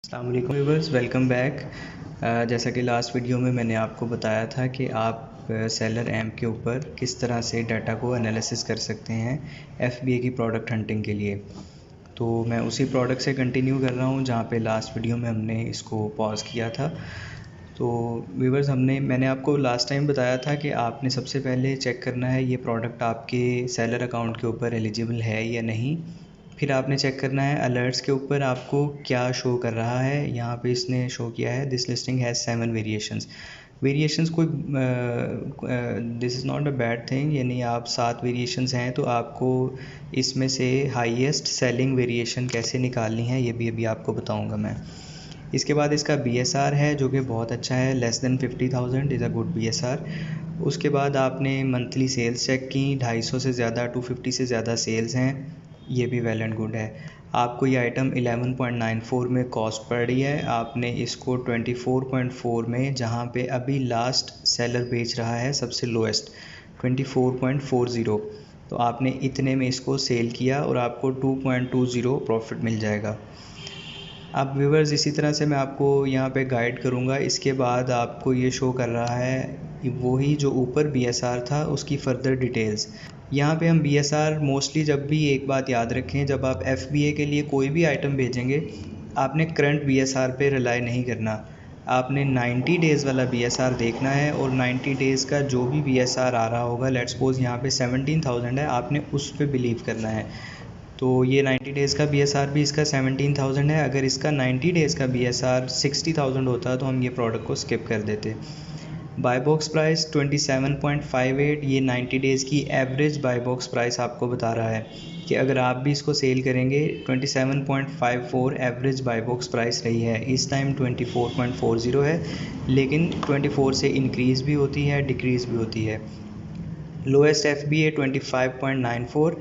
अस्सलाम वालेकुम viewers, welcome back. जैसा कि लास्ट वीडियो में मैंने आपको बताया था कि आप सेलर एम्प के ऊपर किस तरह से डाटा को एनालिसिस कर सकते हैं FBA की प्रोडक्ट हंटिंग के लिए। तो मैं उसी प्रोडक्ट से कंटिन्यू कर रहा हूँ जहाँ पे लास्ट वीडियो में हमने इसको पॉज किया था। तो व्यूअर्स, मैंने आपको लास्ट टाइम बताया था कि आपने सबसे पहले चेक करना है ये प्रोडक्ट आपके सेलर अकाउंट के ऊपर एलिजिबल है या नहीं। फिर आपने चेक करना है अलर्ट्स के ऊपर आपको क्या शो कर रहा है। यहाँ पे इसने शो किया है दिस लिस्टिंग हैज़ 7 वेरिएशंस कोई this is not a bad thing, यानी आप 7 वेरिएशंस हैं तो आपको इसमें से हाईएस्ट सेलिंग वेरिएशन कैसे निकालनी है ये भी अभी आपको बताऊंगा मैं। इसके बाद इसका BSR है जो कि बहुत अच्छा है, less than 50,000 is a good BSR। उसके बाद आपने मंथली सेल्स चेक की, 250 से ज़्यादा 250 से ज़्यादा सेल्स हैं, ये भी वेल एंड गुड है। आपको ये आइटम 11.94 में कॉस्ट पड़ रही है, आपने इसको 24.4 में, जहाँ पे अभी लास्ट सेलर बेच रहा है सबसे लोएस्ट 24.40, तो आपने इतने में इसको सेल किया और आपको 2.20 प्रॉफिट मिल जाएगा। अब व्यूवर्स, इसी तरह से मैं आपको यहाँ पे गाइड करूँगा। इसके बाद आपको ये शो कर रहा है वही जो ऊपर BSR था उसकी फ़र्दर डिटेल्स। यहाँ पे हम BSR मोस्टली, जब भी एक बात याद रखें, जब आप FBA के लिए कोई भी आइटम भेजेंगे आपने करंट BSR पे रिलाई नहीं करना, आपने 90 डेज़ वाला BSR देखना है और 90 डेज़ का जो भी BSR आ रहा होगा, लेट्स सपोज यहाँ पे 17,000 है, आपने उस पर बिलीव करना है। तो ये 90 डेज़ का BSR भी इसका 17,000 है। अगर इसका 90 डेज़ का BSR 60,000 होता तो हम ये प्रोडक्ट को स्किप कर देते। बाय बॉक्स प्राइस 27.58, ये 90 डेज़ की एवरेज बाय बॉक्स प्राइस आपको बता रहा है कि अगर आप भी इसको सेल करेंगे 27.54 एवरेज बाय बॉक्स प्राइस रही है। इस टाइम 24.40 है, लेकिन 24 से इंक्रीज़ भी होती है, डिक्रीज़ भी होती है। लोएस्ट FBA 25.94,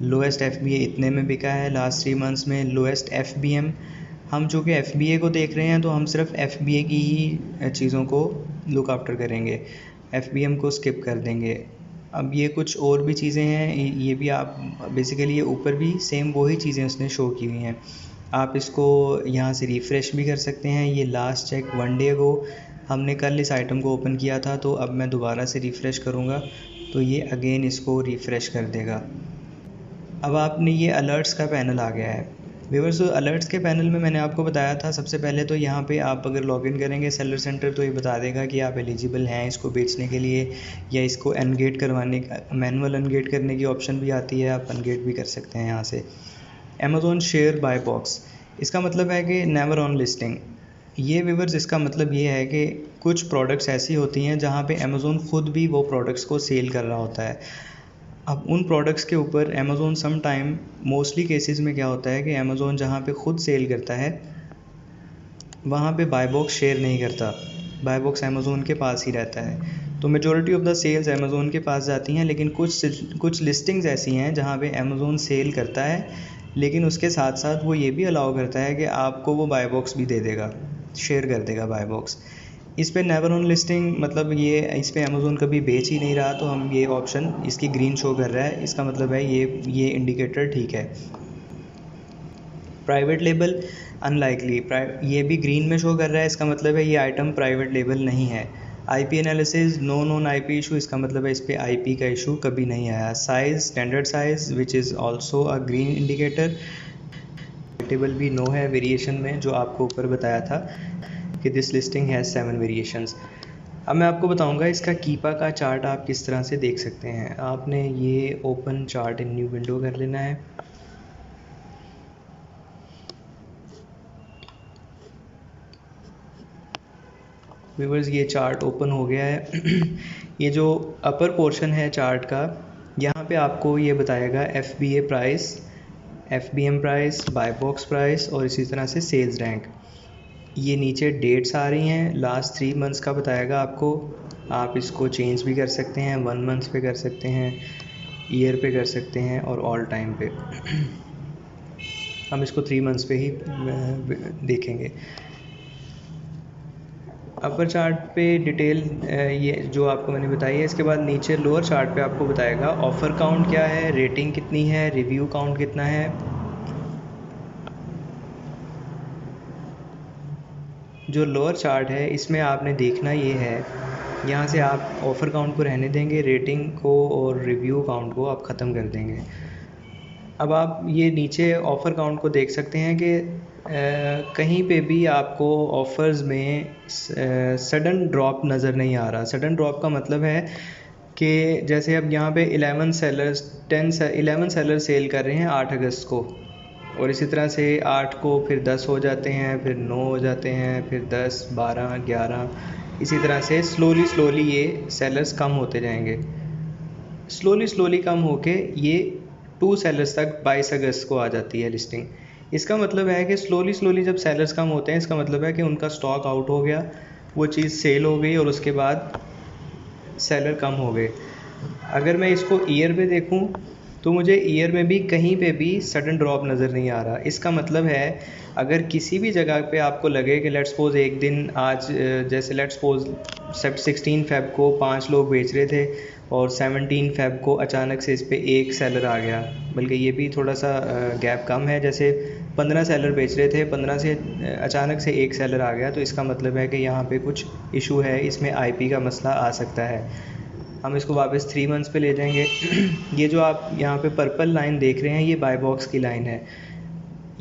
लोएस्ट FBA इतने में बिका है लास्ट 3 मंथ्स में। लोएस्ट FBM, हम चूँकि FBA को देख रहे हैं तो हम सिर्फ FBA की ही चीज़ों को लुक आफ्टर करेंगे, FBM को स्किप कर देंगे। अब ये कुछ और भी चीज़ें हैं, ये भी आप बेसिकली, ये ऊपर भी सेम वही चीज़ें उसने शो की हुई हैं। आप इसको यहाँ से रिफ़्रेश भी कर सकते हैं। ये लास्ट चेक 1 डे अगो हमने कल इस आइटम को ओपन किया था, तो अब मैं दोबारा से रिफ़्रेश करूँगा तो ये अगेन इसको रिफ़्रेश कर देगा। अब आपने ये अलर्ट्स का पैनल आ गया है। व्यूअर्स, अलर्ट्स के पैनल में मैंने आपको बताया था सबसे पहले तो यहाँ पे आप अगर लॉगिन करेंगे सेलर सेंटर तो ये बता देगा कि आप एलिजिबल हैं इसको बेचने के लिए, या इसको अनगेट करवाने, मैनुअल अनगेट करने की ऑप्शन भी आती है, आप अनगेट भी कर सकते हैं यहाँ से। अमेज़ॉन शेयर बाय बॉक्स, इसका मतलब है कि नेवर ऑन लिस्टिंग। ये व्यूअर्स, इसका मतलब ये है कि कुछ प्रोडक्ट्स ऐसी होती हैं जहाँ पे अमेज़ॉन ख़ुद भी वो प्रोडक्ट्स को सेल कर रहा होता है। अब उन प्रोडक्ट्स के ऊपर Amazon some time, mostly cases में क्या होता है कि अमेज़ॉन जहाँ पे ख़ुद सेल करता है वहाँ पे बाय बॉक्स शेयर नहीं करता, बाय बॉक्स अमेज़ॉन के पास ही रहता है। तो majority of the sales Amazon के पास जाती हैं, लेकिन कुछ लिस्टिंग्स ऐसी हैं जहाँ पे अमेज़ॉन सेल करता है, लेकिन उसके साथ साथ वो ये भी अलाउ करता है कि आपको वो बाय बॉक्स भी दे देगा, शेयर कर देगा बाय बॉक्स। इस पे नेवर ऑन लिस्टिंग मतलब ये, इस पे अमेज़ॉन कभी बेच ही नहीं रहा, तो हम ये ऑप्शन, इसकी ग्रीन शो कर रहा है, इसका मतलब है ये इंडिकेटर ठीक है। प्राइवेट लेबल अनलाइकली, ये भी ग्रीन में शो कर रहा है, इसका मतलब है ये आइटम प्राइवेट लेबल नहीं है। IP analysis no known IP issue, इसका मतलब है इस पे IP का इशू कभी नहीं आया। Size standard size which is also a green indicator. Table भी नो है वेरिएशन में, जो आपको ऊपर बताया था कि दिस लिस्टिंग हैज़ 7 वेरिएशंस। अब मैं आपको बताऊंगा इसका कीपा का चार्ट आप किस तरह से देख सकते हैं। आपने ये ओपन चार्ट इन न्यू विंडो कर लेना है। व्यूअर्स, ये चार्ट ओपन हो गया है। ये जो अपर पोर्शन है चार्ट का, यहाँ पे आपको ये बताएगा FBA price, FBM price, buy box price और इसी तरह से सेल्स रैंक। ये नीचे डेट्स आ रही हैं, लास्ट 3 मंथ्स का बताएगा आपको। आप इसको चेंज भी कर सकते हैं, 1 मंथ पे कर सकते हैं, ईयर पे कर सकते हैं और ऑल टाइम पे। हम इसको 3 मंथ्स पे ही देखेंगे। अपर चार्ट पे डिटेल ये जो आपको मैंने बताई है। इसके बाद नीचे लोअर चार्ट पे आपको बताएगा ऑफ़र काउंट क्या है, रेटिंग कितनी है, रिव्यू काउंट कितना है। जो लोअर चार्ट है इसमें आपने देखना ये है, यहाँ से आप ऑफ़र काउंट को रहने देंगे, रेटिंग को और रिव्यू काउंट को आप ख़त्म कर देंगे। अब आप ये नीचे ऑफ़र काउंट को देख सकते हैं कि कहीं पे भी आपको ऑफ़र्स में सडन ड्रॉप नज़र नहीं आ रहा। सडन ड्रॉप का मतलब है कि जैसे अब यहाँ पे 11 सेलर सेल कर रहे हैं 8 अगस्त को, और इसी तरह से 8 को फिर 10 हो जाते हैं, फिर 9 हो जाते हैं, फिर 10, 12, 11, इसी तरह से स्लोली ये सेलर्स कम होते जाएंगे। स्लोली कम होके ये 2 सेलर्स तक 22 अगस्त को आ जाती है लिस्टिंग। इसका मतलब है कि स्लोली जब सेलर्स कम होते हैं, इसका मतलब है कि उनका स्टॉक आउट हो गया, वो चीज़ सेल हो गई और उसके बाद सेलर कम हो गए। अगर मैं इसको ईयर पे देखूं तो मुझे ईयर में भी कहीं पे भी सडन ड्रॉप नज़र नहीं आ रहा। इसका मतलब है अगर किसी भी जगह पे आपको लगे कि लेट्स सपोज एक दिन आज जैसे लेट्स सपोज 16 फेब को 5 लोग बेच रहे थे और 17 फेब को अचानक से इस पे एक सेलर आ गया, बल्कि ये भी थोड़ा सा गैप कम है, जैसे 15 सेलर बेच रहे थे, 15 से अचानक से एक सेलर आ गया, तो इसका मतलब है कि यहाँ पे कुछ इशू है, इसमें IP का मसला आ सकता है। हम इसको वापस 3 मंथ्स पे ले जाएंगे। ये जो आप यहाँ पे पर्पल लाइन देख रहे हैं ये बाय बॉक्स की लाइन है।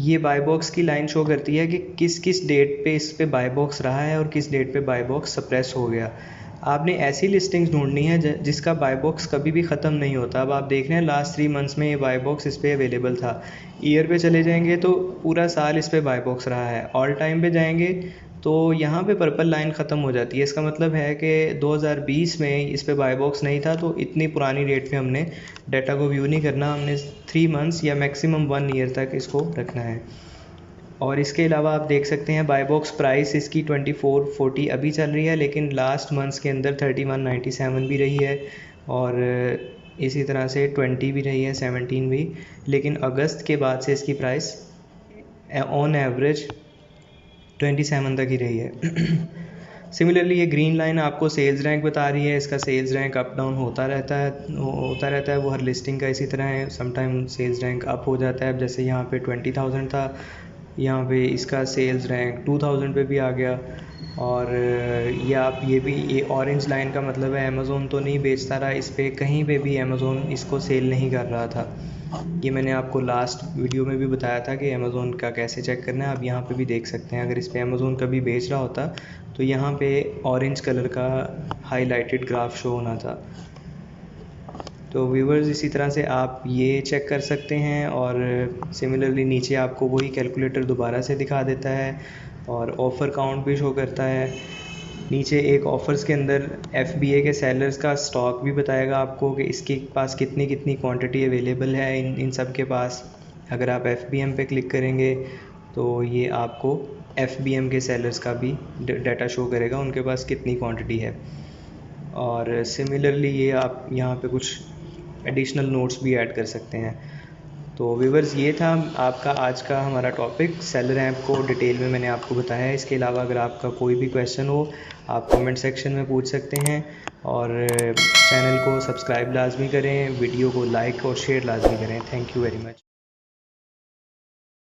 ये बाय बॉक्स की लाइन शो करती है कि किस डेट पे इस पे बाय बॉक्स रहा है और किस डेट पे बाय बॉक्स सप्रेस हो गया। आपने ऐसी लिस्टिंग्स ढूंढनी है जिसका बाय बॉक्स कभी भी ख़त्म नहीं होता। अब आप देख रहे हैं लास्ट 3 मंथ्स में ये बाय बॉक्स इस पर अवेलेबल था। ईयर पे चले जाएंगे तो पूरा साल इस पर बाय बॉक्स रहा है। ऑल टाइम पे जाएंगे तो यहाँ पे पर्पल लाइन ख़त्म हो जाती है। इसका मतलब है कि 2020 में इस पे बाय बॉक्स नहीं था, तो इतनी पुरानी डेट पे हमने डाटा को व्यू नहीं करना, हमने 3 मंथ्स या मैक्सिमम 1 ईयर तक इसको रखना है। और इसके अलावा आप देख सकते हैं बाय बॉक्स प्राइस इसकी 2440 अभी चल रही है, लेकिन लास्ट मंथ्स के अंदर 3197 भी रही है और इसी तरह से 20 भी रही है, 17 भी, लेकिन अगस्त के बाद से इसकी प्राइस ऑन एवरेज 27 तक ही रही है। सिमिलरली ये ग्रीन लाइन आपको सेल्स रैंक बता रही है। इसका सेल्स रैंक अप डाउन होता रहता है, वो हर लिस्टिंग का इसी तरह है। समटाइम सेल्स रैंक अप हो जाता है, जैसे यहाँ पे 20,000 था, यहाँ पे इसका सेल्स रैंक 2000 पे भी आ गया। और ये ऑरेंज लाइन का मतलब है अमेज़ोन तो नहीं बेचता रहा, इस पर कहीं पे भी अमेज़ोन इसको सेल नहीं कर रहा था। ये मैंने आपको लास्ट वीडियो में भी बताया था कि अमेज़ोन का कैसे चेक करना है। आप यहाँ पे भी देख सकते हैं, अगर इस पर अमेज़ोन कभी बेच रहा होता तो यहाँ पे ऑरेंज कलर का हाईलाइटेड ग्राफ शो होना था। तो व्यूवर्स इसी तरह से आप ये चेक कर सकते हैं। और सिमिलरली नीचे आपको वही कैलकुलेटर दोबारा से दिखा देता है और ऑफ़र काउंट भी शो करता है। नीचे एक ऑफ़र्स के अंदर FBA के सेलर्स का स्टॉक भी बताएगा आपको कि इसके पास कितनी क्वांटिटी अवेलेबल है इन सब के पास। अगर आप FBM पे क्लिक करेंगे तो ये आपको FBM के सेलर्स का भी डाटा शो करेगा, उनके पास कितनी क्वांटिटी है। और सिमिलरली ये आप यहाँ पे कुछ एडिशनल नोट्स भी ऐड कर सकते हैं। तो व्यूवर्स ये था आपका आज का हमारा टॉपिक। सेलर ऐप को डिटेल में मैंने आपको बताया है। इसके अलावा अगर आपका कोई भी क्वेश्चन हो आप कमेंट सेक्शन में पूछ सकते हैं। और चैनल को सब्सक्राइब लाजमी करें, वीडियो को लाइक और शेयर लाजमी करें। Thank you very much.